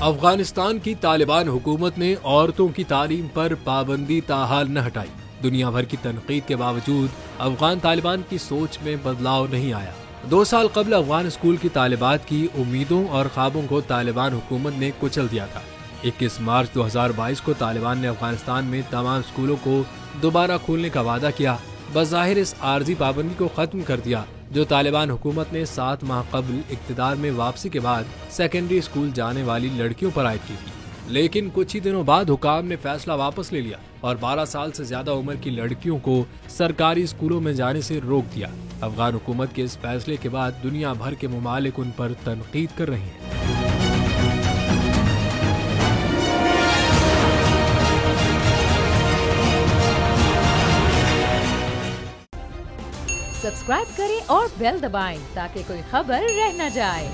अफगानिस्तान की तालिबान हुकूमत ने औरतों की तालीम पर पाबंदी ताहाल न हटाई। दुनिया भर की तनकीद के बावजूद अफगान तालिबान की सोच में बदलाव नहीं आया। 2 साल कबल अफगान स्कूल की तालिबात की उम्मीदों और ख्वाबों को तालिबान हुकूमत ने कुचल दिया था। 21 मार्च 2022 को तालिबान ने अफगानिस्तान में तमाम स्कूलों को दोबारा खोलने का वादा किया। बज़ाहिर इस आर्जी पाबंदी को खत्म कर दिया जो तालिबान हुकूमत ने 7 माह कबल इक़्तिदार में वापसी के बाद सेकेंडरी स्कूल जाने वाली लड़कियों पर आयद की थी। लेकिन कुछ ही दिनों बाद हुकाम ने फैसला वापस ले लिया और 12 साल से ज्यादा उम्र की लड़कियों को सरकारी स्कूलों में जाने से रोक दिया। अफगान हुकूमत के इस फैसले के बाद दुनिया भर के ममालिक उन पर तनकीद कर रहे हैं। सब्सक्राइब करें और बेल दबाएं ताकि कोई खबर रह न जाए।